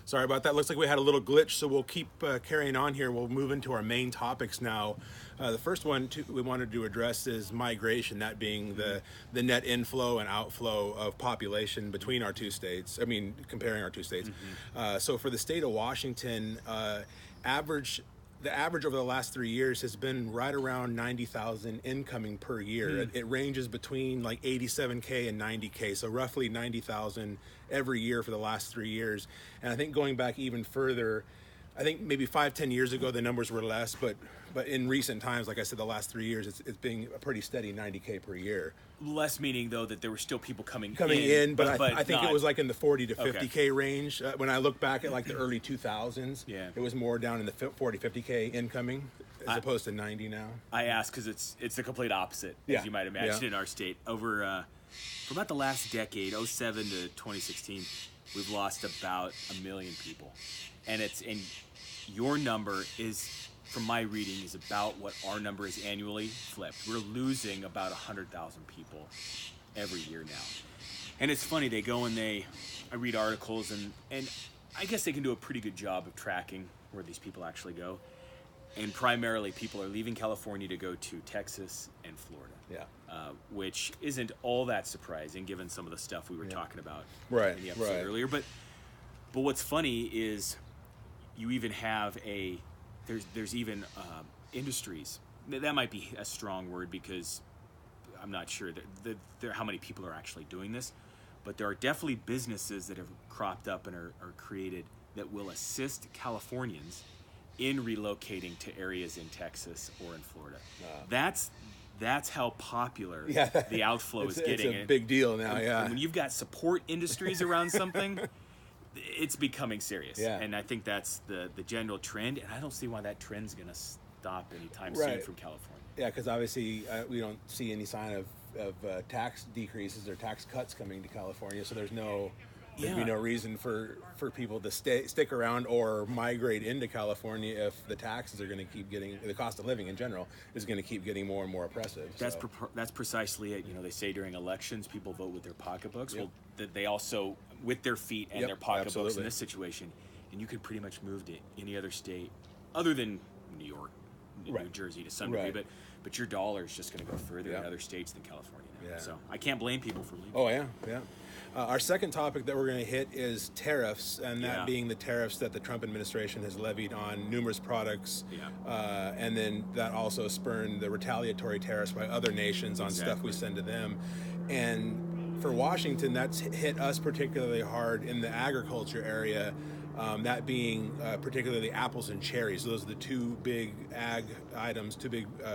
Sorry about that. Looks like we had a little glitch, so we'll keep carrying on here. We'll move into our main topics now. The first one we wanted to address is migration, that being the net inflow and outflow of population between our two states. I mean, comparing our two states. So for the state of Washington, the average over the last 3 years has been right around 90,000 incoming per year. It ranges between like 87K and 90K, so roughly 90,000 every year for the last 3 years. And I think going back even further, I think maybe 5-10 years ago the numbers were less, but in recent times, like I said, the last 3 years, it's been a pretty steady 90K per year. Less meaning though that there were still people coming in, but I think not. it was like in the 40 to 50K range. When I look back at like the early 2000s, it was more down in the 40, 50K incoming as opposed to 90 now. I ask because it's the complete opposite, as you might imagine, in our state. Over for about the last decade, 07 to 2016, we've lost about 1 million people, and your number is, from my reading, is about what our number is annually flipped. We're losing about 100,000 people every year now. And it's funny, they go and I read articles and I guess they can do a pretty good job of tracking where these people actually go. And primarily people are leaving California to go to Texas and Florida. Which isn't all that surprising given some of the stuff we were talking about in the episode earlier. But what's funny is you even have there's even industries. That might be a strong word because I'm not sure how many people are actually doing this, but there are definitely businesses that have cropped up and are created that will assist Californians in relocating to areas in Texas or in Florida. That's how popular the outflow is getting. It's a big deal now, and when you've got support industries around something, it's becoming serious. And I think that's the general trend, and I don't see why that trend's going to stop anytime soon from California. Yeah, because obviously we don't see any sign of tax decreases or tax cuts coming to California, so there'd be no reason for people to stick around or migrate into California if the taxes are going to keep getting, the cost of living in general is going to keep getting more and more oppressive. That's precisely it. They say during elections people vote with their pocketbooks. Well, they also with their feet and their pocketbooks in this situation, and you could pretty much move to any other state other than New York, New Jersey to some degree, but your dollar is just going to go further in other states than California now. So I can't blame people for leaving. Oh yeah. Our second topic that we're going to hit is tariffs, and that being the tariffs that the Trump administration has levied on numerous products, and then that also spurned the retaliatory tariffs by other nations on stuff we send to them. And for Washington, that's hit us particularly hard in the agriculture area, that being particularly apples and cherries. Those are the two big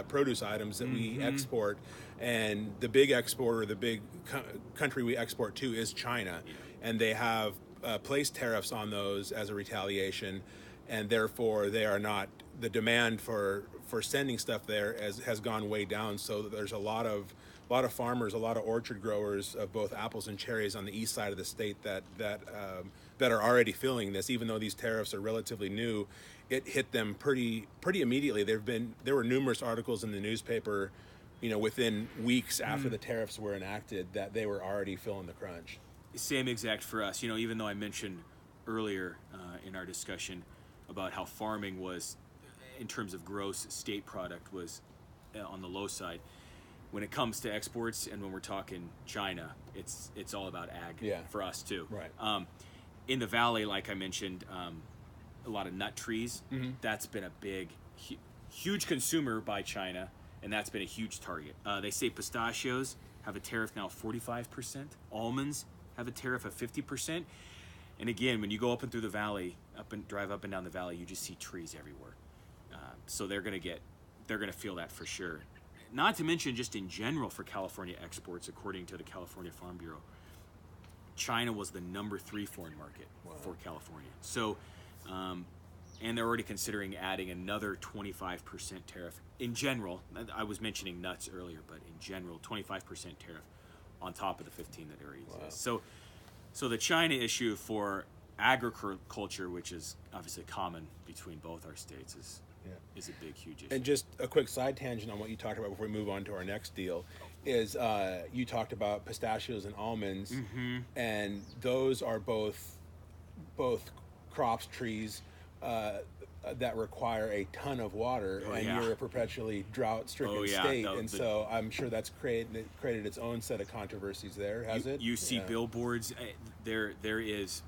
produce items that we export. And the big exporter, the big country we export to is China. And they have placed tariffs on those as a retaliation. And therefore, they are not, the demand for sending stuff there has gone way down. So there's a lot of farmers, a lot of orchard growers of both apples and cherries on the east side of the state that are already feeling this. Even though these tariffs are relatively new, it hit them pretty immediately. There were numerous articles in the newspaper, within weeks after the tariffs were enacted, that they were already feeling the crunch. Same exact for us. Even though I mentioned earlier in our discussion about how farming was, in terms of gross state product, was on the low side. When it comes to exports, and when we're talking China, it's all about ag for us too. Right. In the valley, like I mentioned, a lot of nut trees. That's been a big, huge consumer by China, and that's been a huge target. They say pistachios have a tariff now of 45%. Almonds have a tariff of 50%. And again, when you go up and through the valley, drive up and down the valley, you just see trees everywhere. So they're going to feel that for sure. Not to mention, just in general for California exports, according to the California Farm Bureau, China was the number 3 foreign market for California. So, and they're already considering adding another 25% tariff. In general, I was mentioning nuts earlier, but in general, 25% tariff on top of the 15 that already exists. So the China issue for agriculture, which is obviously common between both our states, is a big, huge issue. And just a quick side tangent on what you talked about before we move on to our next deal is you talked about pistachios and almonds, and those are both crops, trees that require a ton of water, you're a perpetually drought-stricken state, so I'm sure that's created its own set of controversies there, You see billboards. There is.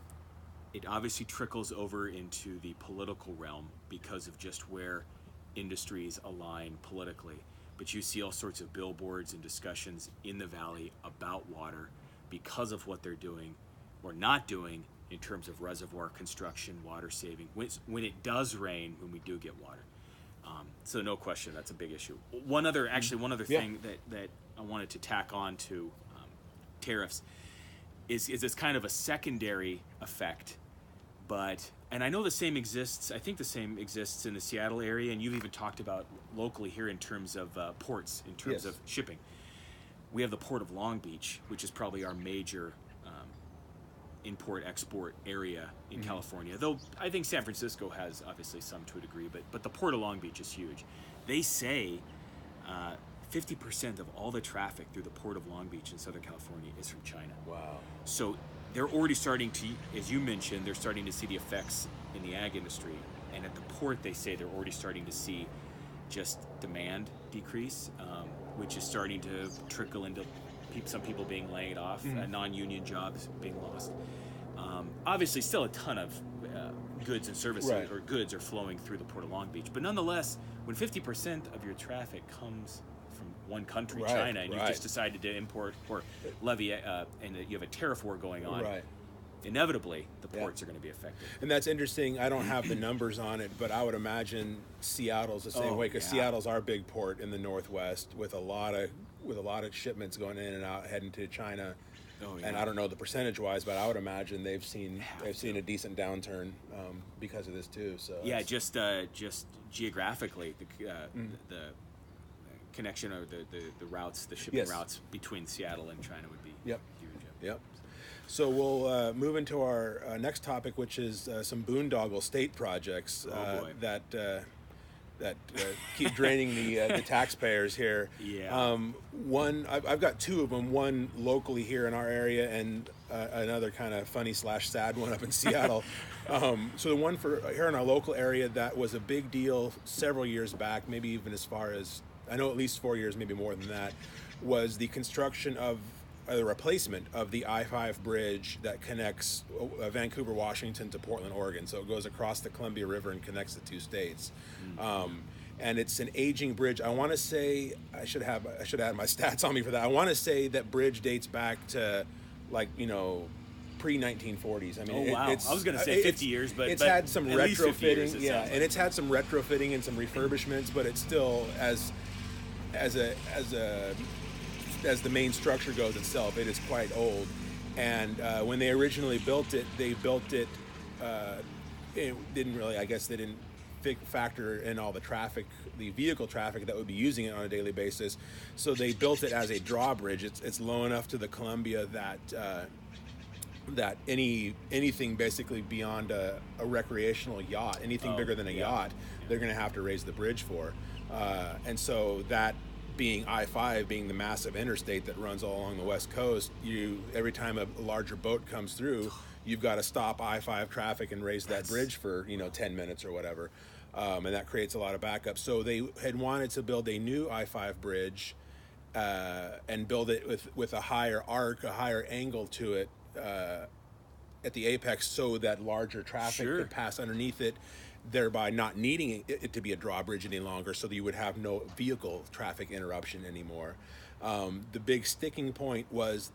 It obviously trickles over into the political realm because of just where industries align politically. But you see all sorts of billboards and discussions in the valley about water because of what they're doing or not doing in terms of reservoir construction, water saving, when it does rain, when we do get water. So no question, that's a big issue. One other thing that I wanted to tack on to tariffs is it's kind of a secondary effect, and I know the same exists, I think the same exists in the Seattle area, and you've even talked about locally here in terms of ports, in terms of shipping. We have the Port of Long Beach, which is probably our major import-export area in California, though I think San Francisco has obviously some to a degree, but the Port of Long Beach is huge. They say 50% of all the traffic through the Port of Long Beach in Southern California is from China. Wow. So they're already starting to, as you mentioned, they're starting to see the effects in the ag industry, and at the port they say they're already starting to see just demand decrease, which is starting to trickle into some people being laid off, non-union jobs being lost. Obviously, still a ton of goods and services or goods are flowing through the Port of Long Beach. But nonetheless, when 50% of your traffic comes from one country, China, and you've just decided to import or levy, and you have a tariff war going on, inevitably the ports are going to be affected. And that's interesting. I don't have the numbers on it, but I would imagine Seattle's the same way, because Seattle's our big port in the Northwest with a lot of shipments going in and out heading to China. And I don't know the percentage-wise, but I would imagine they've seen a decent downturn because of this too. So just geographically, the connection or the routes, the shipping routes between Seattle and China would be huge. Yep. So we'll move into our next topic, which is some boondoggle state projects that keep draining the taxpayers here. One, I've got two of them. One locally here in our area, and another kind of funny / sad one up in Seattle. So the one for here in our local area that was a big deal several years back, maybe even as far as, I know at least 4 years, maybe more than that, was the construction of the replacement of the I-5 bridge that connects Vancouver, Washington to Portland, Oregon. So it goes across the Columbia River and connects the two states. And it's an aging bridge. I want to say, I should have had my stats on me for that. I want to say that bridge dates back to pre-1940s. I mean, I was going to say 50 years, but it's had some retrofitting. Years, and it's had some retrofitting and some refurbishments, but it's still as the main structure goes itself, it is quite old. And when they originally built it, it didn't really, I guess they didn't factor in all the traffic, the vehicle traffic that would be using it on a daily basis. So they built it as a drawbridge. It's low enough to the Columbia that anything basically beyond a recreational yacht, anything bigger than a yacht, they're going to have to raise the bridge for. And so that, being I-5, being the massive interstate that runs all along the West Coast, every time a larger boat comes through, you've got to stop I-5 traffic and raise that bridge for 10 minutes or whatever, and that creates a lot of backup. So they had wanted to build a new I-5 bridge and build it with a higher arc, a higher angle to it at the apex, so that larger traffic could pass underneath it, thereby not needing it to be a drawbridge any longer, so that you would have no vehicle traffic interruption anymore. The big sticking point was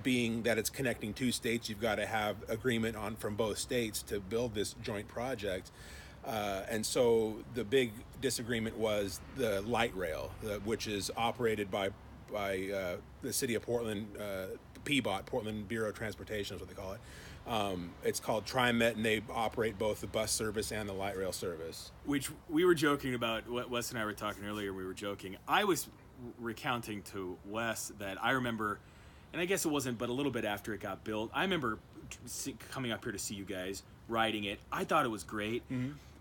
being that it's connecting two states. You've got to have agreement from both states to build this joint project. And so the big disagreement was the light rail, which is operated by the city of Portland, PBOT, Portland Bureau of Transportation is what they call it. It's called TriMet, and they operate both the bus service and the light rail service. Which we were joking about. Wes and I were talking earlier. We were joking. I was recounting to Wes that I remember, and I guess it wasn't, but a little bit after it got built, I remember coming up here to see you guys riding it. I thought it was great,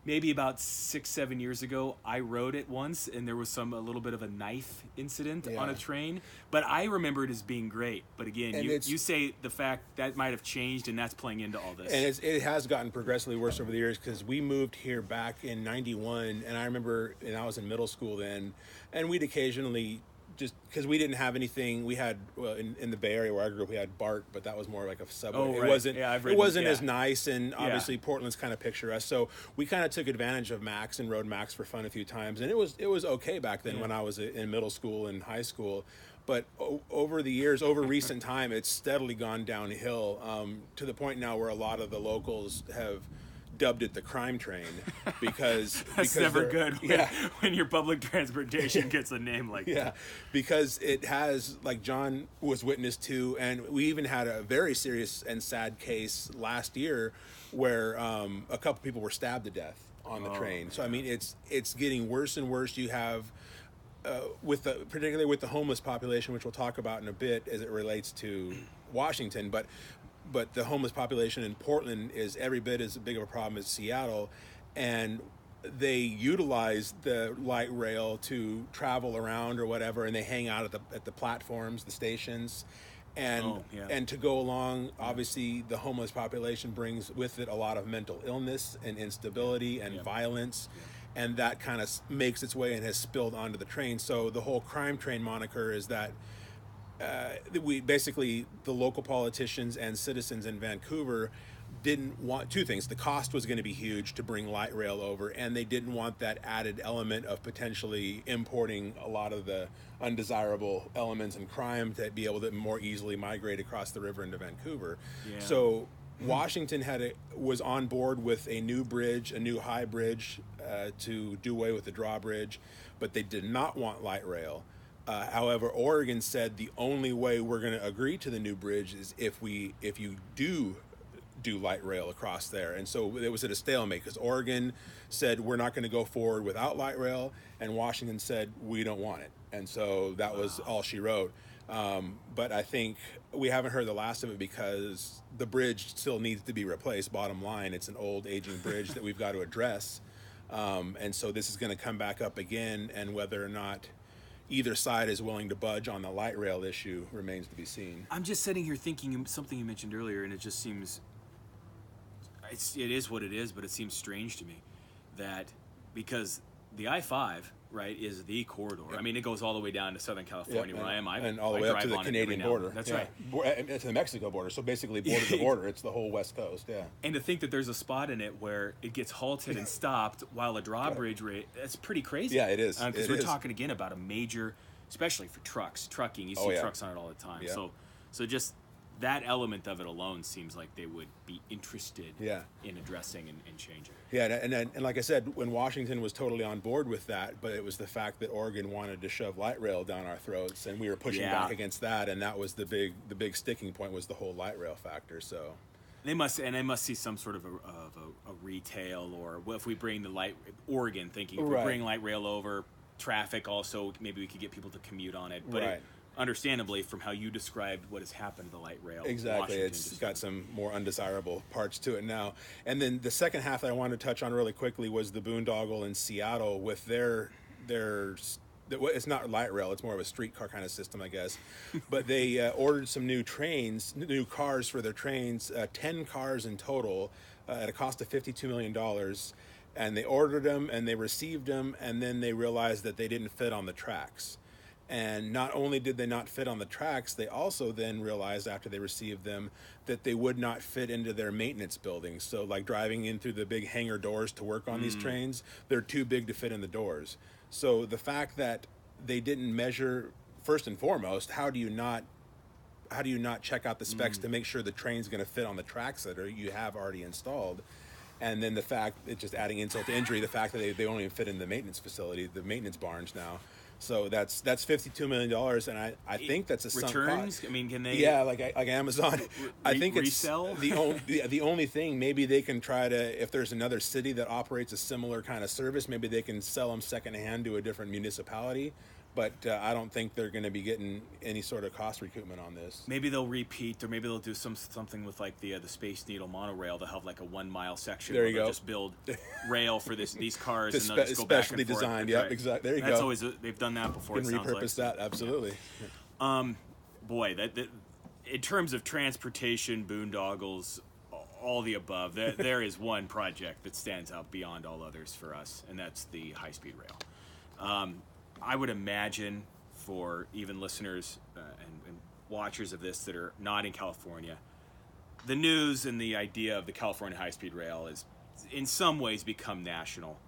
maybe about 6-7 years ago, I rode it once, and there was a little bit of a knife incident on a train. But I remember it as being great. But again, you say the fact that might have changed, and that's playing into all this. And it has gotten progressively worse over the years, because we moved here back in '91, and I remember, and I was in middle school then, and we'd occasionally, just because we didn't have anything, we had, well, in the Bay Area where I grew up, we had BART, but that was more like a subway. Oh, right. It wasn't as nice, and obviously Portland's kind of picturesque. So we kind of took advantage of Max and rode Max for fun a few times, and it was okay back then when I was in middle school and high school. But over the years, over recent time, it's steadily gone downhill, to the point now where a lot of the locals have dubbed it the crime train, because that's never good when your public transportation gets a name like that. Because it has, like John was witness to, and we even had a very serious and sad case last year where a couple people were stabbed to death on the train. So I mean, it's getting worse and worse. You have particularly with the homeless population, which we'll talk about in a bit as it relates to Washington, but the homeless population in Portland is every bit as big of a problem as Seattle, and they utilize the light rail to travel around or whatever, and they hang out at the platforms, the stations, and to go along. Obviously, the homeless population brings with it a lot of mental illness and instability and violence, and that kind of makes its way and has spilled onto the train. So the whole crime train moniker is that we basically, the local politicians and citizens in Vancouver didn't want two things. The cost was going to be huge to bring light rail over, and they didn't want that added element of potentially importing a lot of the undesirable elements and crime to be able to more easily migrate across the river into Vancouver. So Washington was on board with a new bridge, a new high bridge, to do away with the drawbridge, but they did not want light rail. However, Oregon said the only way we're going to agree to the new bridge is if you do light rail across there. And so it was at a stalemate, because Oregon said we're not going to go forward without light rail, and Washington said we don't want it. And so that was all she wrote. But I think we haven't heard the last of it, because the bridge still needs to be replaced. Bottom line, it's an old aging bridge that we've got to address. And so this is going to come back up again, and whether or not either side is willing to budge on the light rail issue remains to be seen. I'm just sitting here thinking something you mentioned earlier, and it just seems, it is what it is, but it seems strange to me that, because the I-5, right, is the corridor. I mean, it goes all the way down to Southern California, where I am. And all the way up to the Canadian border. That's right. To the Mexico border. So basically border to border. It's the whole West Coast, And to think that there's a spot in it where it gets halted and stopped while a drawbridge, that's pretty crazy. Yeah, it is. Because we're talking, again, about a major, especially for trucking. You see trucks on it all the time. Yeah. So just that element of it alone seems like they would be interested in addressing and changing. Yeah, and like I said, when Washington was totally on board with that, but it was the fact that Oregon wanted to shove light rail down our throats, and we were pushing back against that, and that was the big sticking point, was the whole light rail factor. So they must see some sort of a retail, or if we bring Oregon thinking if we bring light rail over, traffic also, maybe we could get people to commute on it, but understandably, from how you described what has happened to the light rail. Exactly. It's got some more undesirable parts to it now. And then the second half that I wanted to touch on really quickly was the boondoggle in Seattle with their it's not light rail, it's more of a streetcar kind of system, I guess. But they ordered some new cars for their trains, 10 cars in total, at a cost of $52 million. And they ordered them, and they received them, and then they realized that they didn't fit on the tracks. And not only did they not fit on the tracks, they also then realized after they received them that they would not fit into their maintenance buildings. So like driving in through the big hangar doors to work on these trains, they're too big to fit in the doors. So the fact that they didn't measure, first and foremost, how do you not check out the specs to make sure the train's going to fit on the tracks that you have already installed? And then the fact, it's just adding insult to injury, the fact that they only fit in the maintenance facility, the maintenance barns now. So that's $52 million, and I think that's a sunk returns. cost. I mean, can they? Yeah, like Amazon. I think it's resell? the only thing. Maybe they can try to, if there's another city that operates a similar kind of service, maybe they can sell them secondhand to a different municipality. but I don't think they're going to be getting any sort of cost recoupment on this. Maybe they'll repeat, or maybe they'll do something with like the Space Needle monorail. They'll have like a 1 mile section. There you go. Just build rail for these cars, and they'll just go specially back and designed. Forth. Yep, right. exactly. There you That's go. Always they've done that before. You can repurpose that, absolutely. Boy, that in terms of transportation, boondoggles, all the above, there is one project that stands out beyond all others for us, and that's the high-speed rail. I would imagine for even listeners and watchers of this that are not in California, the news and the idea of the California high-speed rail is in some ways become national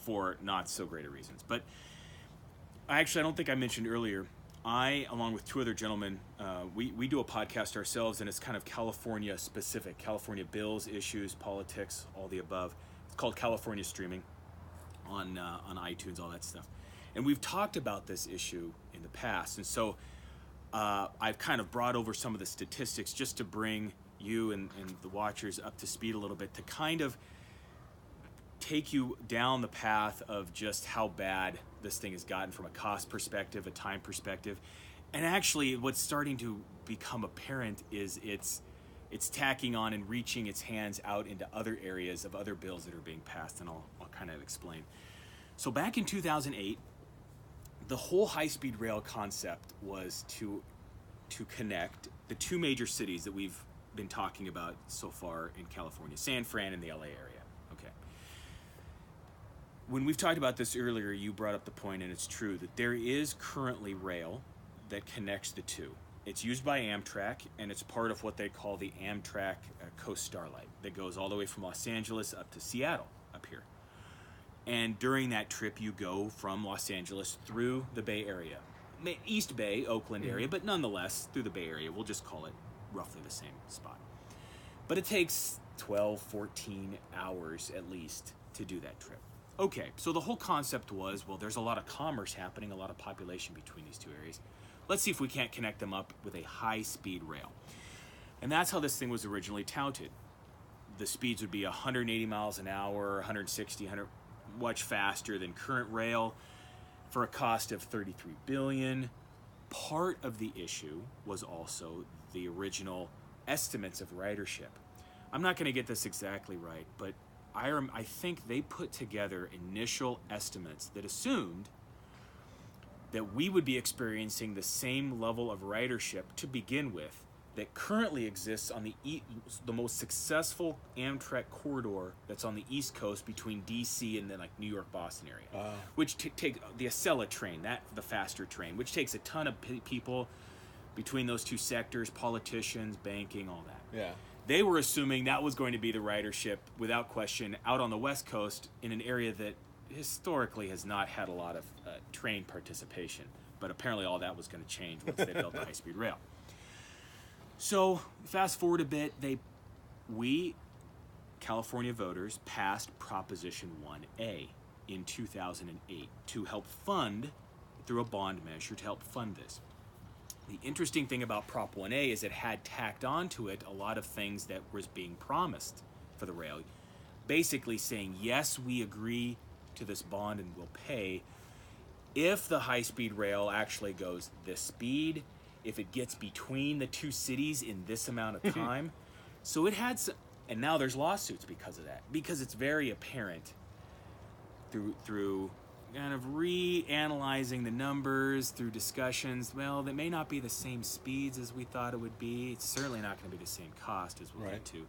for not so great a reasons. But I don't think I mentioned earlier, I, along with two other gentlemen, we do a podcast ourselves, and it's kind of California specific, California bills, issues, politics, all the above. It's called California Streaming on iTunes, all that stuff. And we've talked about this issue in the past, and so I've kind of brought over some of the statistics just to bring you and the watchers up to speed a little bit, to kind of take you down the path of just how bad this thing has gotten from a cost perspective, a time perspective. And actually what's starting to become apparent is it's tacking on and reaching its hands out into other areas of other bills that are being passed, and I'll kind of explain. So back in 2008, the whole high-speed rail concept was to connect the two major cities that we've been talking about so far in California, San Fran and the LA area. Okay. When we've talked about this earlier, you brought up the point, and it's true, that there is currently rail that connects the two. It's used by Amtrak, and it's part of what they call the Amtrak Coast Starlight that goes all the way from Los Angeles up to Seattle up here. And during that trip, you go from Los Angeles through the Bay Area. East Bay, Oakland area, but nonetheless, through the Bay Area. We'll just call it roughly the same spot. But it takes 12, 14 hours at least to do that trip. Okay, so the whole concept was, well, there's a lot of commerce happening, a lot of population between these two areas. Let's see if we can't connect them up with a high-speed rail. And that's how this thing was originally touted. The speeds would be 180 miles an hour, 160, 100, much faster than current rail, for a cost of $33 billion. Part of the issue was also the original estimates of ridership. I'm not going to get this exactly right, but I think they put together initial estimates that assumed that we would be experiencing the same level of ridership to begin with that currently exists on the most successful Amtrak corridor that's on the East Coast between D.C. and then like New York, Boston area, which take the Acela train, the faster train, which takes a ton of people between those two sectors, politicians, banking, all that. Yeah. They were assuming that was going to be the ridership, without question, out on the West Coast in an area that historically has not had a lot of train participation. But apparently all that was going to change once they built the high-speed rail. So fast forward a bit, we, California voters, passed Proposition 1A in 2008 to help fund, through a bond measure, to help fund this. The interesting thing about Prop 1A is it had tacked onto it a lot of things that was being promised for the rail, basically saying, yes, we agree to this bond and we'll pay if the high-speed rail actually goes this speed, if it gets between the two cities in this amount of time. So it had some, and now there's lawsuits because of that, because it's very apparent through kind of reanalyzing the numbers, through discussions, well, they may not be the same speeds as we thought it would be. It's certainly not going to be the same cost as we'll get to.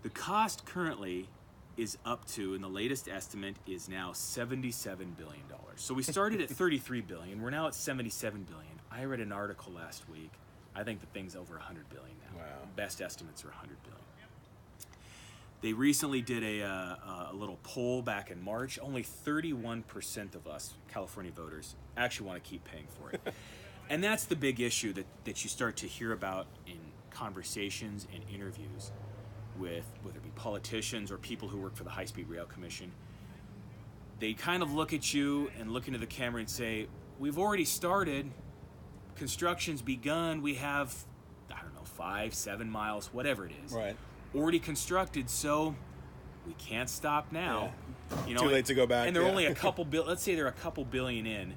The cost currently is up to, and the latest estimate is now $77 billion. So we started at $33 billion. We're now at $77 billion. I read an article last week. I think the thing's over $100 billion now. Wow. Best estimates are $100 billion. They recently did a little poll back in March. Only 31% of us, California voters, actually want to keep paying for it. And that's the big issue that you start to hear about in conversations and interviews with whether it be politicians or people who work for the High-Speed Rail Commission. They kind of look at you and look into the camera and say, we've already started, construction's begun, we have, 5, 7 miles, whatever it is, already constructed, so we can't stop now. Yeah. Too late to go back. And they're only a couple let's say they're a couple billion in,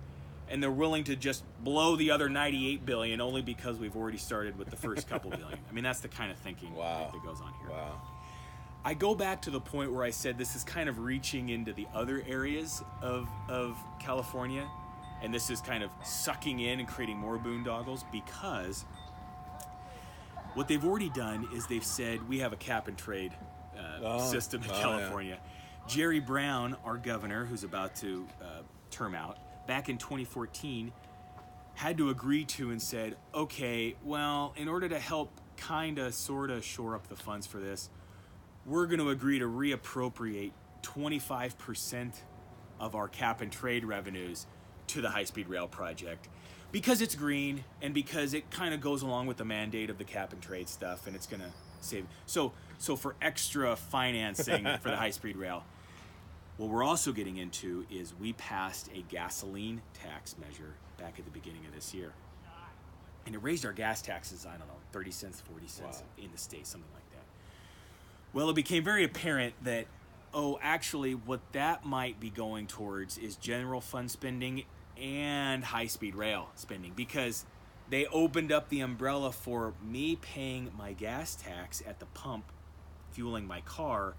and they're willing to just blow the other 98 billion only because we've already started with the first couple billion. I mean, that's the kind of thinking that goes on here. Wow. I go back to the point where I said this is kind of reaching into the other areas of California, and this is kind of sucking in and creating more boondoggles, because what they've already done is they've said we have a cap and trade system in California. Yeah. Jerry Brown, our governor, who's about to term out, back in 2014, had to agree to and said, okay, well, in order to help kind of sort of shore up the funds for this, we're going to agree to reappropriate 25% of our cap and trade revenues to the high-speed rail project, because it's green and because it kind of goes along with the mandate of the cap and trade stuff, and it's going to save. So for extra financing for the high-speed rail, what we're also getting into is we passed a gasoline tax measure back at the beginning of this year, and it raised our gas taxes, I don't know, 30 cents, 40 cents in the state, something like that. Well, it became very apparent that, actually what that might be going towards is general fund spending and high-speed rail spending, because they opened up the umbrella for me paying my gas tax at the pump, fueling my car.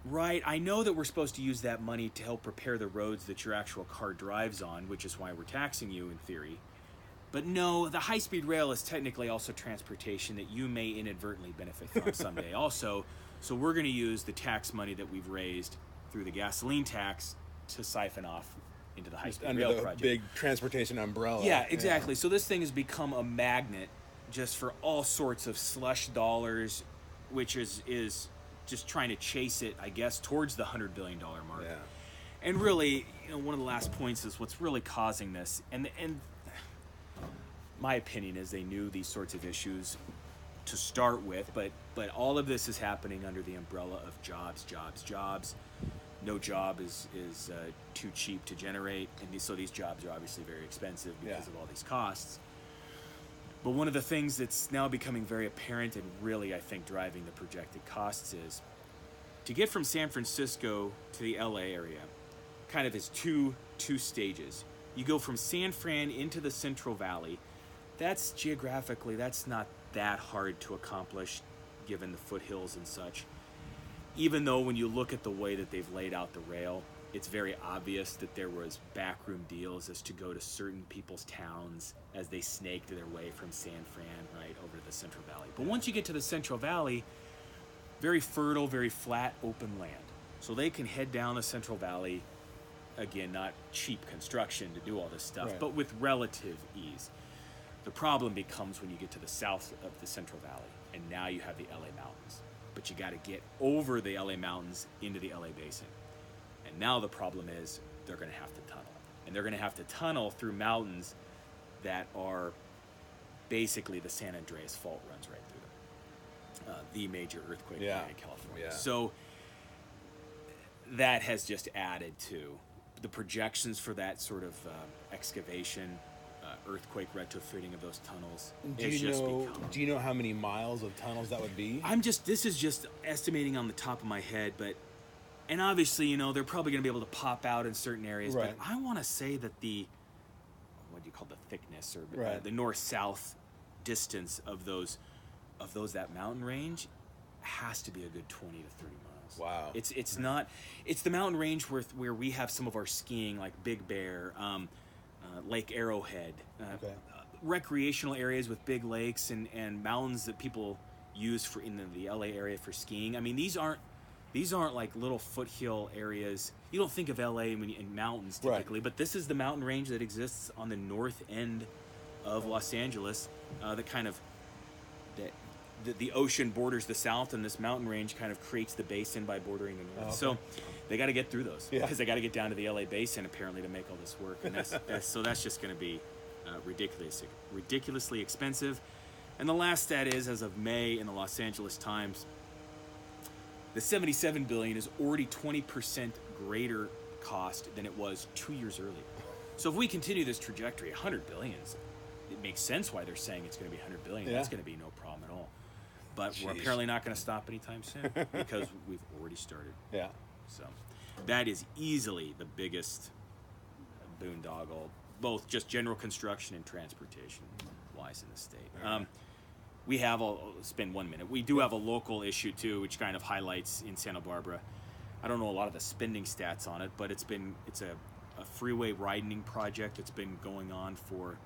Right, I know that we're supposed to use that money to help repair the roads that your actual car drives on, which is why we're taxing you in theory. But no, the high-speed rail is technically also transportation that you may inadvertently benefit from someday also. So we're going to use the tax money that we've raised through the gasoline tax to siphon off into the high-speed rail project. Under the big transportation umbrella. Yeah, exactly. Yeah. So this thing has become a magnet just for all sorts of slush dollars, which is just trying to chase it, I guess, towards the $100 billion mark. Yeah. And really, one of the last points is what's really causing this, and my opinion is they knew these sorts of issues to start with, but all of this is happening under the umbrella of jobs. No job is too cheap to generate, and so these jobs are obviously very expensive because of all these costs. But one of the things that's now becoming very apparent and really, I think, driving the projected costs is to get from San Francisco to the LA area kind of is two stages. You go from San Fran into the Central Valley. That's geographically, that's not that hard to accomplish given the foothills and such. Even though when you look at the way that they've laid out the rail, it's very obvious that there was backroom deals as to go to certain people's towns as they snaked their way from San Fran right over to the Central Valley. But once you get to the Central Valley, very fertile, very flat, open land. So they can head down the Central Valley, again, not cheap construction to do all this stuff, but with relative ease. The problem becomes when you get to the south of the Central Valley, and now you have the LA Mountains. But you got to get over the LA Mountains into the LA Basin. And now the problem is they're going to have to tunnel. And they're going to have to tunnel through mountains that are basically the San Andreas Fault runs right through them. The major earthquake area in California. Yeah. So that has just added to the projections for that sort of excavation, earthquake retrofitting of those tunnels. Do you know how many miles of tunnels that would be? This is just estimating on the top of my head, and obviously, they're probably going to be able to pop out in certain areas, but I want to say that what do you call the thickness or the north-south distance of that mountain range has to be a good 20 to 30 miles. Wow. It's the mountain range where we have some of our skiing, like Big Bear, Lake Arrowhead, recreational areas with big lakes and mountains that people use in the LA area for skiing. I mean, these aren't like little foothill areas. You don't think of LA in mountains typically, but this is the mountain range that exists on the north end of Los Angeles. The ocean borders the south, and this mountain range kind of creates the basin by bordering the north. So they got to get through those because they got to get down to the LA basin apparently to make all this work, and that's just going to be ridiculously expensive. And the last stat is, as of May in the Los Angeles Times, the $77 billion is already 20% greater cost than it was 2 years earlier. So if we continue this trajectory, $100 billion, it makes sense why they're saying it's going to be $100 billion. That's going to be no problem at all. but we're apparently not going to stop anytime soon because we've already started. Yeah. So that is easily the biggest boondoggle, both just general construction and transportation wise in the state. Right. We have, I'll spend 1 minute. We do have a local issue too, which kind of highlights in Santa Barbara. I don't know a lot of the spending stats on it, but it's a freeway widening project that's been going on for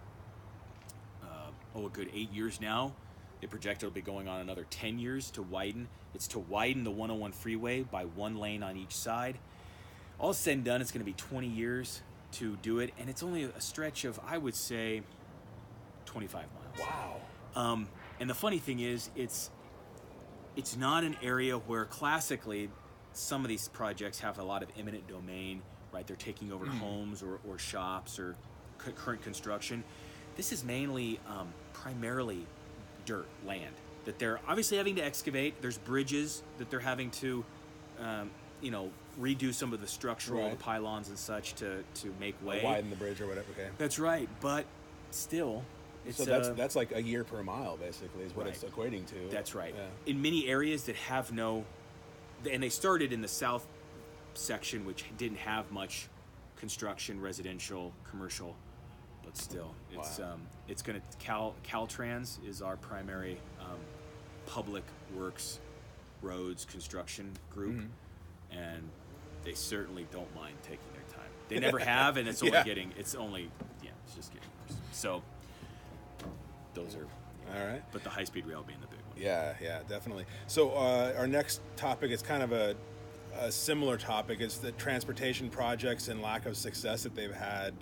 a good 8 years now. They project it'll be going on another 10 years to widen. It's to widen the 101 freeway by 1 lane on each side. All said and done, it's going to be 20 years to do it, and it's only a stretch of, I would say, 25 miles. Wow. And the funny thing is, it's not an area where classically some of these projects have a lot of eminent domain, right? They're taking over homes or shops or current construction. This is mainly, primarily dirt, land, that they're obviously having to excavate. There's bridges that they're having to, redo some of the structural, the pylons and such to make way. Or widen the bridge or whatever, okay. That's right, but still... So that's like a year per mile, basically, is what it's equating to. That's right. Yeah. In many areas that have no... And they started in the south section, which didn't have much construction, residential, commercial, but still, it's going to... Caltrans is our primary public works, roads, construction group, and they certainly don't mind taking their time. They never have, and it's only it's just getting worse. So... Those are all right, but the high-speed rail being the big one. Yeah, definitely. So our next topic is kind of a similar topic. It's the transportation projects and lack of success that they've had.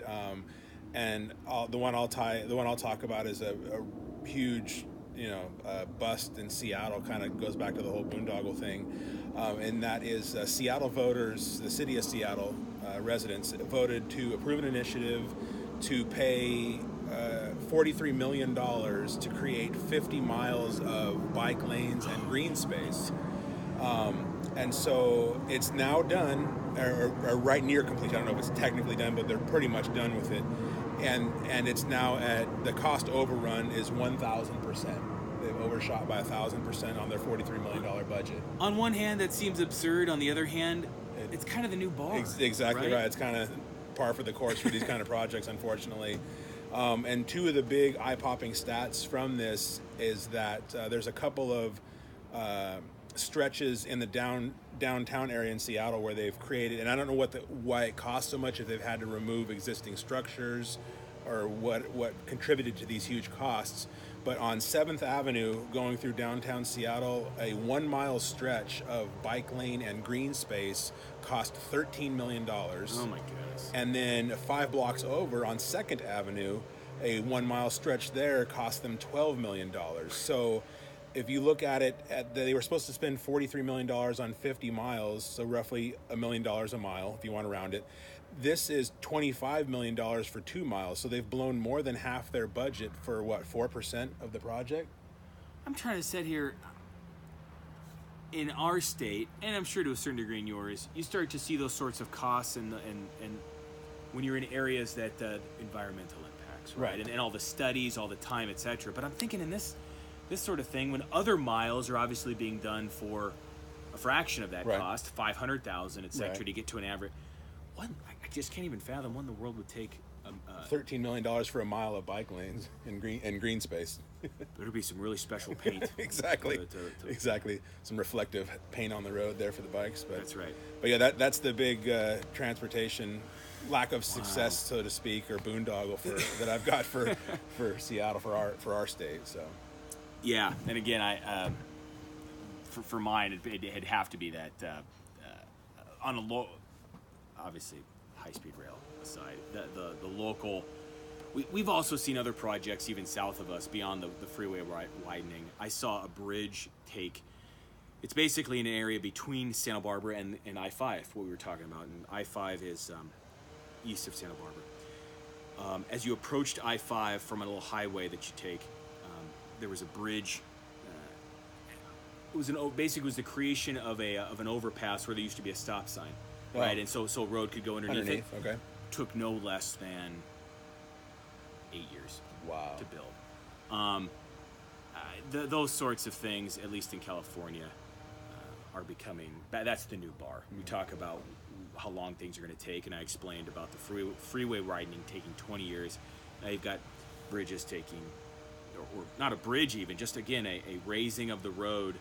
And the one I'll talk about is a huge, bust in Seattle. Kind of goes back to the whole boondoggle thing, and that is Seattle voters, the city of Seattle residents voted to approve an initiative to pay $43 million to create 50 miles of bike lanes and green space. And so it's now done, or right near completion. I don't know if it's technically done, but they're pretty much done with it. And it's now the cost overrun is 1,000%. They've overshot by 1,000% on their $43 million budget. On one hand, that seems absurd. On the other hand, it's kind of the new bar. Exactly right. It's kind of par for the course for these kind of projects, unfortunately. And two of the big eye-popping stats from this is that there's a couple of stretches in the downtown area in Seattle where they've created, and I don't know why it costs so much, if they've had to remove existing structures or what contributed to these huge costs. But on 7th Avenue, going through downtown Seattle, a 1 mile stretch of bike lane and green space cost $13 million. Oh my goodness. And then 5 blocks over on 2nd Avenue, a 1 mile stretch there cost them $12 million. So if you look at it, they were supposed to spend $43 million on 50 miles, so roughly $1 million a mile, if you want to round it. This is $25 million for 2 miles, so they've blown more than half their budget for, 4% of the project? I'm trying to sit here. In our state, and I'm sure to a certain degree in yours, you start to see those sorts of costs and when you're in areas that environmental impacts, right? And all the studies, all the time, etc. But I'm thinking in this sort of thing, when other miles are obviously being done for a fraction of that cost, $500,000, etc., to get to an average. I just can't even fathom when the world would take $13 million for a mile of bike lanes and green space. There'd be some really special paint. Exactly. Exactly. Some reflective paint on the road there for the bikes. But that's right. But yeah, that's the big transportation lack of success, so to speak, or boondoggle that I've got for Seattle, for our state. So. Yeah, and again, for mine, it'd have to be that on a low, obviously high-speed rail aside, the local. We've also seen other projects even south of us beyond the freeway widening. I saw a bridge take. It's basically in an area between Santa Barbara and I-5, what we were talking about. And I-5 is east of Santa Barbara. As you approached I-5 from a little highway that you take, there was a bridge. It was the creation of an overpass where there used to be a stop sign, right? And so a road could go underneath it. Okay. Took no less than 8 years. Wow. To build. those sorts of things, at least in California, are becoming, that's the new bar. We talk about how long things are going to take, and I explained about the freeway widening taking 20 years. Now you've got bridges taking, or not a bridge even, just again a raising of the road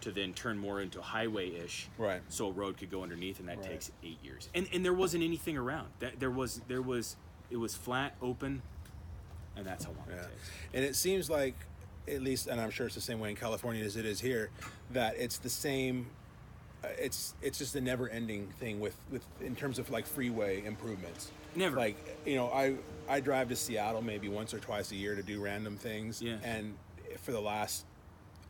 to then turn more into highway-ish, right? So a road could go underneath, and that takes 8 years. And there wasn't anything around. It was flat, open, and that's how long it takes. And it seems like, at least, and I'm sure it's the same way in California as it is here, that it's the same. It's just a never-ending thing with in terms of like freeway improvements. Never. Like, you know, I drive to Seattle maybe once or twice a year to do random things. Yeah. And for the last,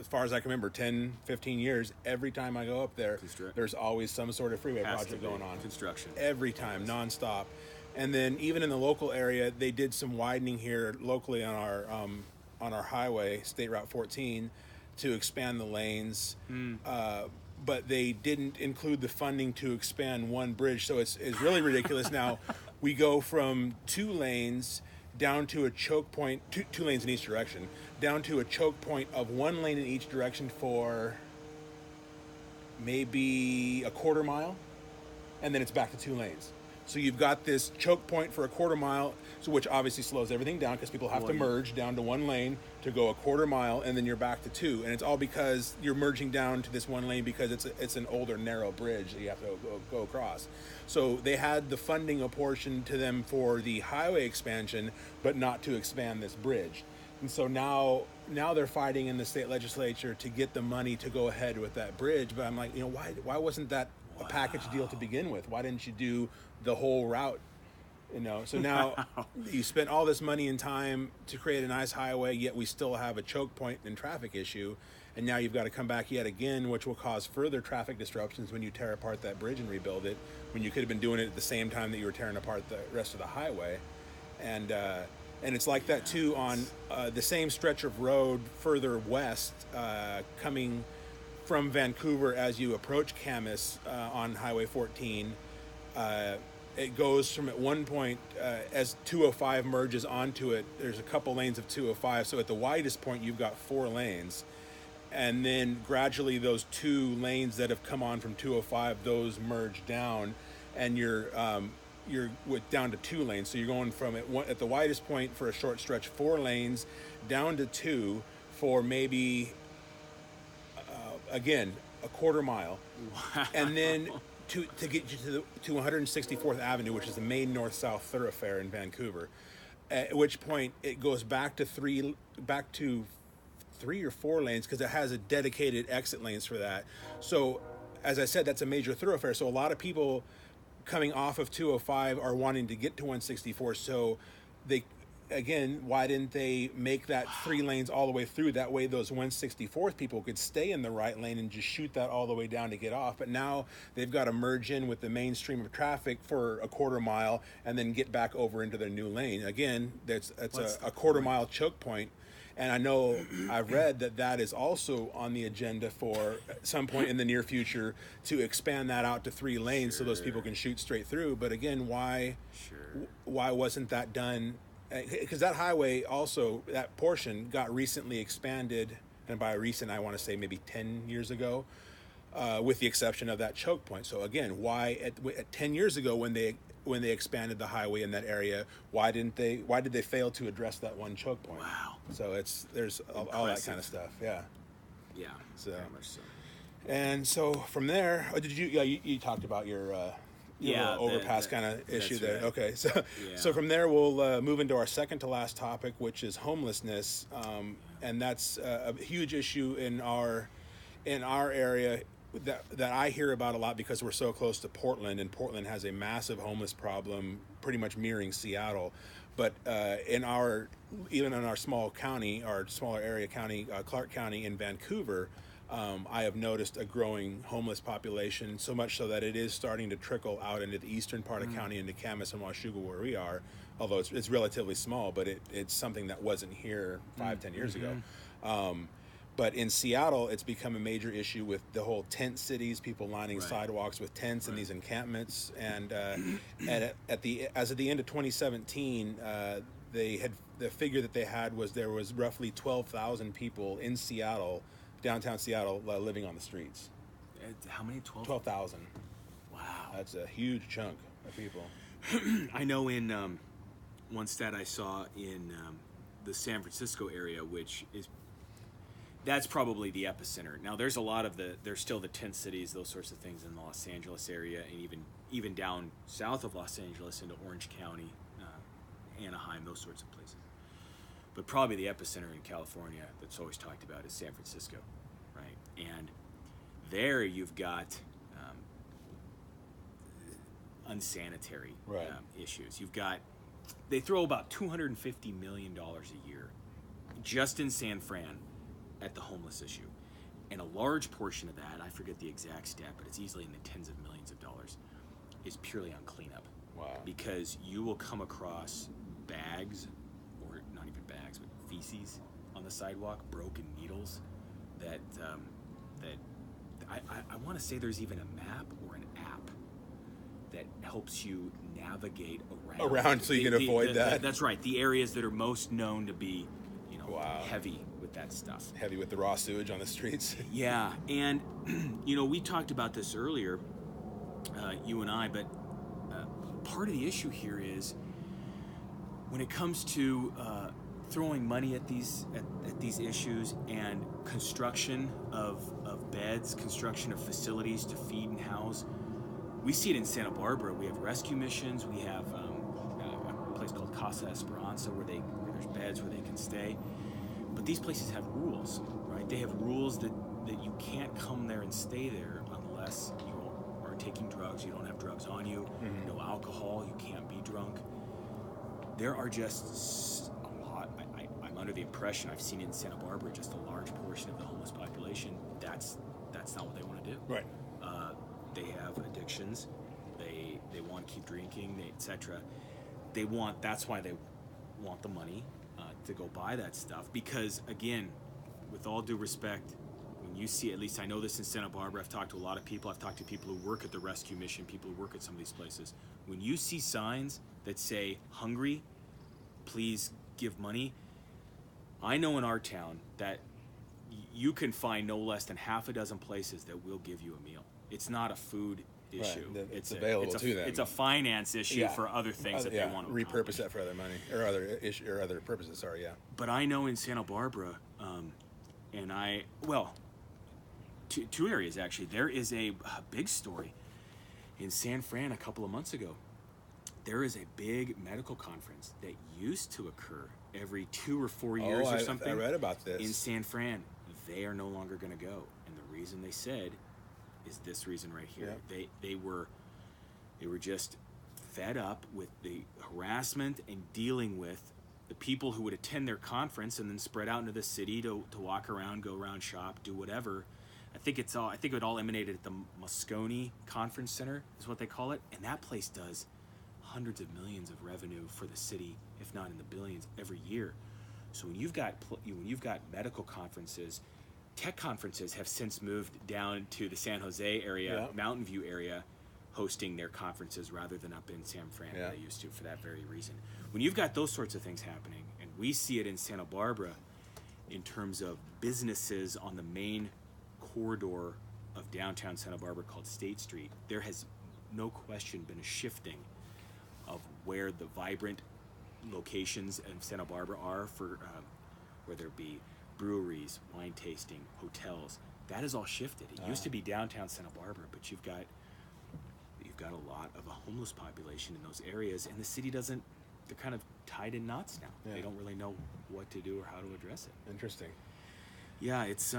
as far as I can remember, 10, 15 years, every time I go up there, there's always some sort of freeway project going on. Construction. Every time, nonstop. And then even in the local area, they did some widening here locally on our highway, State Route 14, to expand the lanes. But they didn't include the funding to expand one bridge. So it's really ridiculous. Now we go from 2 lanes down to a choke point, two lanes in each direction, down to a choke point of 1 lane in each direction for maybe a quarter mile. And then it's back to 2 lanes. So you've got this choke point for a quarter mile, so which obviously slows everything down because people have to merge down to 1 lane to go a quarter mile, and then you're back to 2. And it's all because you're merging down to this 1 lane because it's an older narrow bridge that you have to go across. So they had the funding apportioned to them for the highway expansion, but not to expand this bridge. And so now they're fighting in the state legislature to get the money to go ahead with that bridge. But I'm like, you know, why wasn't that a package deal to begin with? Why didn't you do the whole route? You know, so now you spent all this money and time to create a nice highway, yet we still have a choke point and traffic issue. And now you've got to come back yet again, which will cause further traffic disruptions when you tear apart that bridge and rebuild it, when you could have been doing it at the same time that you were tearing apart the rest of the highway. And it's like that too on the same stretch of road further west, coming from Vancouver as you approach Camas on Highway 14. It goes from at one point, as 205 merges onto it, there's a couple lanes of 205. So at the widest point, you've got 4 lanes. And then gradually those 2 lanes that have come on from 205, those merge down, and you're down to 2 lanes. So you're going from at the widest point for a short stretch, 4 lanes, down to 2 for maybe, again, a quarter mile. Wow. And then to get you to 164th Avenue, which is the main north-south thoroughfare in Vancouver, at which point it goes back to 3 or 4 lanes because it has a dedicated exit lanes for that. So as I said, that's a major thoroughfare. So a lot of people coming off of 205 are wanting to get to 164. So why didn't they make that 3 lanes all the way through? That way those 164th people could stay in the right lane and just shoot that all the way down to get off. But now they've got to merge in with the mainstream of traffic for a quarter mile and then get back over into their new lane. Again, that's a quarter mile choke point. And I know I've read that is also on the agenda for some point in the near future to expand that out to 3 lanes so those people can shoot straight through. But again, why wasn't that done? Because that highway also, that portion got recently expanded, and by recent I want to say maybe 10 years ago, with the exception of that choke point. So again, why at 10 years ago when they expanded the highway in that area, why did they fail to address that one choke point? Wow. So there's all that kind of stuff. Yeah. Yeah. So very much so. And so from there, you talked about your overpass kind of issue there. Right. Okay, so from there we'll move into our second to last topic, which is homelessness, and that's a huge issue in our area that I hear about a lot because we're so close to Portland, and Portland has a massive homeless problem, pretty much mirroring Seattle. But even in our small county, our smaller area county, Clark County in Vancouver, I have noticed a growing homeless population, so much so that it is starting to trickle out into the eastern part of county, into Camas and Washougal where we are, although it's relatively small, but it's something that wasn't here 5-10 years ago. But in Seattle, it's become a major issue with the whole tent cities, people lining sidewalks with tents and these encampments. And as of the end of 2017, the figure that they had was there was roughly 12,000 people in Seattle, downtown Seattle, living on the streets. How many? 12,000. Wow. That's a huge chunk of people. I know in one stat I saw in the San Francisco area, that's probably the epicenter. Now there's a lot of there's still the tent cities, those sorts of things in the Los Angeles area, and even down south of Los Angeles into Orange County, Anaheim, those sorts of places. But probably the epicenter in California that's always talked about is San Francisco, right? And there you've got unsanitary issues. They throw about $250 million a year just in San Fran at the homeless issue. And a large portion of that, I forget the exact stat, but it's easily in the tens of millions of dollars, is purely on cleanup. Wow. Because you will come across bags, or not even bags, but feces on the sidewalk, broken needles, that I want to say there's even a map or an app that helps you navigate around so you can avoid that. That's right. The areas that are most known to be, heavy with that stuff. Heavy with the raw sewage on the streets. Yeah, and we talked about this earlier, you and I, but part of the issue here is when it comes to throwing money at these issues and construction of beds, construction of facilities to feed and house. We see it in Santa Barbara. We have rescue missions. We have a place called Casa Esperanza where there's beds where they can stay. But these places have rules, right? They have rules that you can't come there and stay there unless you are taking drugs. You don't have drugs on you. Mm-hmm. No alcohol. You can't be drunk. There are just a lot. I'm under the impression, I've seen it in Santa Barbara, just a large portion of the homeless population. That's not what they want to do. Right. They have addictions. They want to keep drinking, etc. That's why they want the money to go buy that stuff. Because again, with all due respect, when you see, at least I know this in Santa Barbara, I've talked to a lot of people. I've talked to people who work at the rescue mission, people who work at some of these places. When you see signs that say hungry, please give money, I know in our town that you can find no less than half a dozen places that will give you a meal. It's not a food issue. Right. It's available to them. It's a finance issue for other things that they want to repurpose that for other money or other purposes. Sorry, yeah. But I know in Santa Barbara, two areas actually. There is a big story in San Fran a couple of months ago. There is a big medical conference that used to occur every 2 or 4 years or something. I read about this. In San Fran. They are no longer going to go. And the reason they said is this reason right here. Yeah. They were just fed up with the harassment and dealing with the people who would attend their conference and then spread out into the city to walk around, go around, shop, do whatever. I think it all emanated at the Moscone Conference Center is what they call it. And that place does hundreds of millions of revenue for the city, if not in the billions, every year. So when you've got medical conferences, tech conferences have since moved down to the San Jose area, Mountain View area, hosting their conferences rather than up in San Fran where they used to for that very reason. When you've got those sorts of things happening, and we see it in Santa Barbara in terms of businesses on the main corridor of downtown Santa Barbara called State Street, there has no question been a shifting of where the vibrant locations in Santa Barbara are for whether it be breweries, wine tasting, hotels. That has all shifted. It used to be downtown Santa Barbara, but you've got a lot of a homeless population in those areas, and the city doesn't. They're kind of tied in knots now. Yeah. They don't really know what to do or how to address it. Interesting. Yeah, it's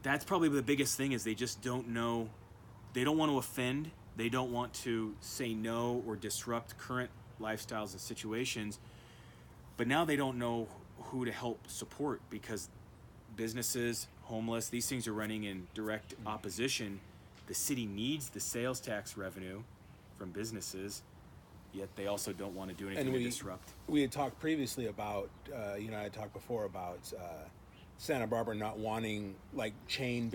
that's probably the biggest thing is they just don't know. They don't want to offend. They don't want to say no or disrupt current lifestyles and situations, but now they don't know who to help support because businesses, homeless, these things are running in direct opposition. The city needs the sales tax revenue from businesses, yet they also don't want to do anything to disrupt. We had talked previously about, I had talked before about Santa Barbara not wanting like chain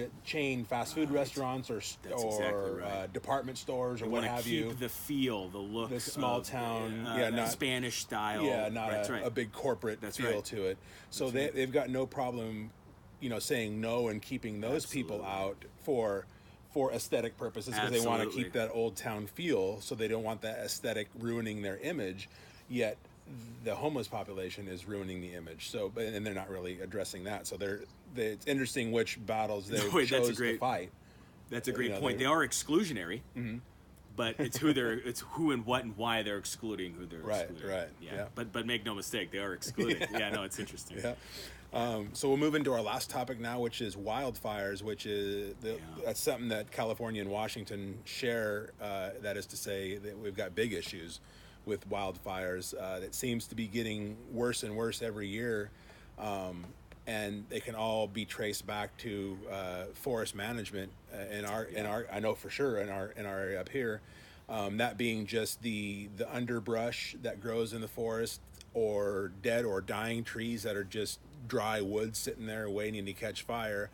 fast food restaurants or exactly department stores or what have you. Keep the feel, the look, the small town, not Spanish style, not a big corporate feel to it. So they've got no problem, saying no and keeping those people out for aesthetic purposes because they want to keep that old town feel. So they don't want that aesthetic ruining their image, yet the homeless population is ruining the image. So, and they're not really addressing that. So it's interesting which battles they chose to fight. That's a great point. They are exclusionary, but it's who and what and why they're excluding who they're excluding. Right. Yeah. But make no mistake, they are excluding. It's interesting. Yeah. So we'll move into our last topic now, which is wildfires, which is that's something that California and Washington share. That is to say that we've got big issues with wildfires that seems to be getting worse and worse every year, and they can all be traced back to forest management in our I know for sure in our area up here, that being just the underbrush that grows in the forest or dead or dying trees that are just dry wood sitting there waiting to catch fire,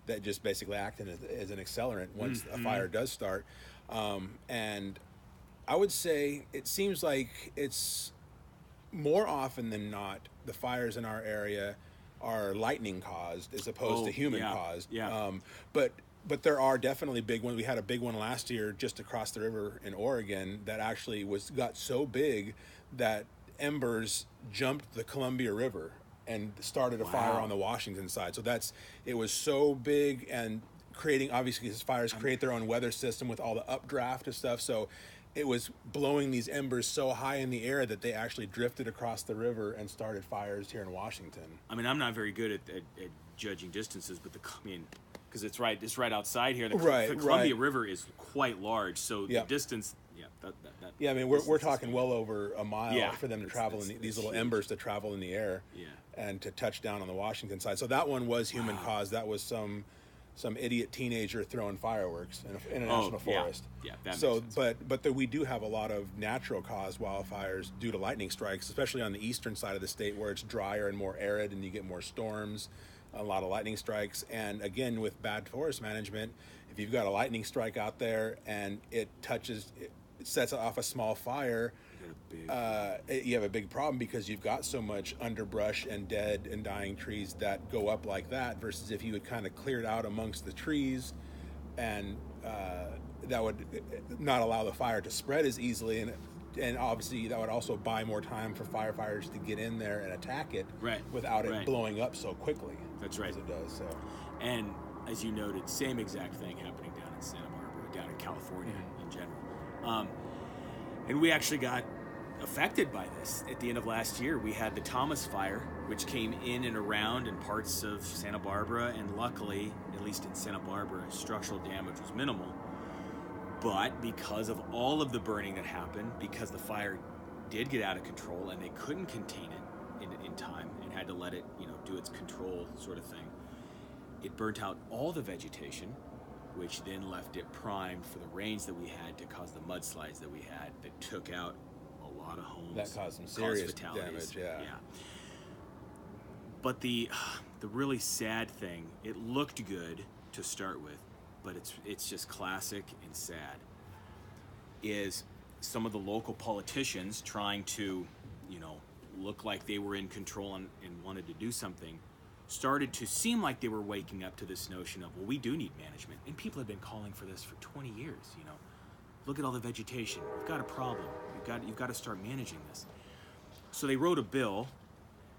that just basically act as an accelerant once a fire does start, and I would say it seems like it's more often than not the fires in our area are lightning caused as opposed to human caused. But there are definitely big ones. We had a big one last year just across the river in Oregon that actually got so big that embers jumped the Columbia River and started a fire on the Washington side. So it was so big and creating, obviously these fires create their own weather system with all the updraft and stuff. So it was blowing these embers so high in the air that they actually drifted across the river and started fires here in Washington. I mean, I'm not very good at judging distances, but because it's right outside here. The Columbia River is quite large, so the distance. I mean, we're talking well over a mile for them to travel in these little embers to travel in the air, and to touch down on the Washington side. So that one was human caused. That was some idiot teenager throwing fireworks in a national forest. That makes sense. But we do have a lot of natural caused wildfires due to lightning strikes, especially on the eastern side of the state where it's drier and more arid and you get more storms, a lot of lightning strikes. And again, with bad forest management, if you've got a lightning strike out there and it sets off a small fire, you have a big problem because you've got so much underbrush and dead and dying trees that go up like that, versus if you had kind of cleared out amongst the trees, and that would not allow the fire to spread as easily, and obviously that would also buy more time for firefighters to get in there and attack it without it blowing up so quickly. That's right. As it does. So. And as you noted, same exact thing happening down in Santa Barbara, down in California in general. And we actually got affected by this at the end of last year. We had the Thomas Fire, which came in and around in parts of Santa Barbara, and luckily, at least in Santa Barbara, structural damage was minimal. But because of all of the burning that happened, because the fire did get out of control and they couldn't contain it in time and had to let it, do its control sort of thing, it burnt out all the vegetation, which then left it primed for the rains that we had to cause the mudslides that we had that took out a lot of homes. That caused some serious damage, yeah. But the really sad thing, it looked good to start with, but it's just classic and sad, is some of the local politicians trying to, look like they were in control and wanted to do something, started to seem like they were waking up to this notion of, well, we do need management. And people have been calling for this for 20 years, Look at all the vegetation. We've got a problem. You've got to start managing this. So they wrote a bill,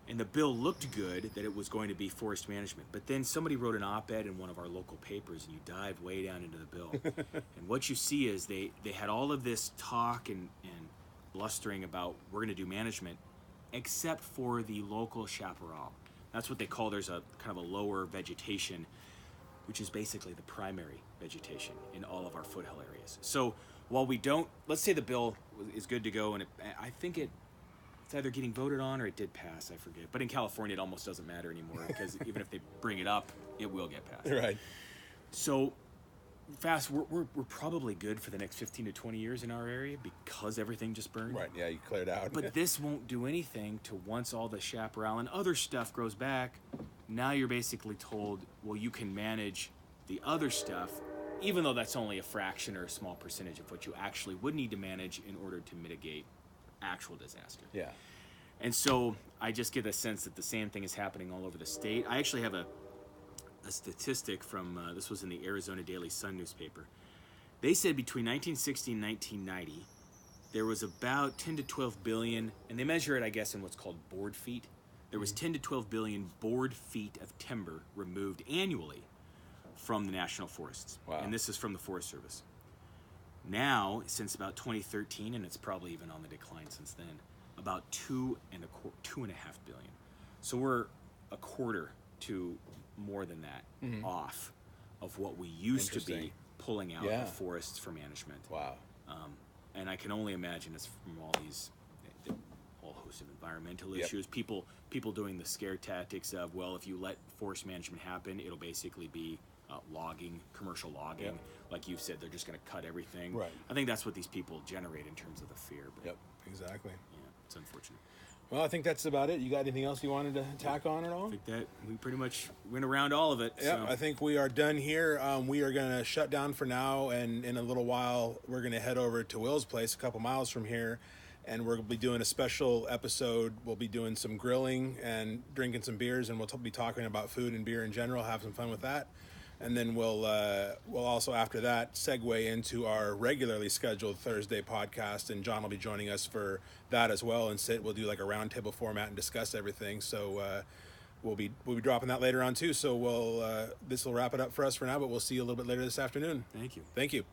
and the bill looked good that it was going to be forest management. But then somebody wrote an op-ed in one of our local papers, and you dive way down into the bill. And what you see is they had all of this talk and blustering about we're going to do management, except for the local chaparral. That's what they call, there's a kind of a lower vegetation, which is basically the primary vegetation in all of our foothill areas. So while we don't, let's say the bill is good to go, and I think it's either getting voted on or it did pass, I forget. But in California, it almost doesn't matter anymore because even if they bring it up, it will get passed. Right. So we're probably good for the next 15 to 20 years in our area because everything just burned. Right, yeah, you cleared out. But this won't do anything to once all the chaparral and other stuff grows back. Now you're basically told, well, you can manage the other stuff, even though that's only a fraction or a small percentage of what you actually would need to manage in order to mitigate actual disaster. Yeah. And so I just get a sense that the same thing is happening all over the state. I actually have a statistic from, this was in the Arizona Daily Sun newspaper. They said between 1960 and 1990, there was about 10 to 12 billion, and they measure it, I guess, in what's called board feet. There was 10 to 12 billion board feet of timber removed annually from the national forests. Wow. And this is from the Forest Service. Now, since about 2013, and it's probably even on the decline since then, about 2.5 billion. So we're a quarter to more than that off of what we used to be pulling out of forests for management. Wow. And I can only imagine it's from all these the whole host of environmental issues. People doing the scare tactics of, well, if you let forest management happen, it'll basically be logging, commercial logging. Yep. Like you've said, they're just going to cut everything. Right. I think that's what these people generate in terms of the fear. But, Yep, exactly. Yeah, it's unfortunate. Well, I think that's about it. You got anything else you wanted to tack on at all? I think that we pretty much went around all of it. Yeah, So. I think we are done here. We are going to shut down for now, and in a little while, we're going to head over to Will's place, a couple miles from here, and we're going to be doing a special episode. We'll be doing some grilling and drinking some beers, and we'll be talking about food and beer in general, have some fun with that. And then we'll also, after that, segue into our regularly scheduled Thursday podcast, and John will be joining us for that as well. And we'll do like a roundtable format and discuss everything. So we'll be dropping that later on too. So this will wrap it up for us for now, but we'll see you a little bit later this afternoon. Thank you. Thank you.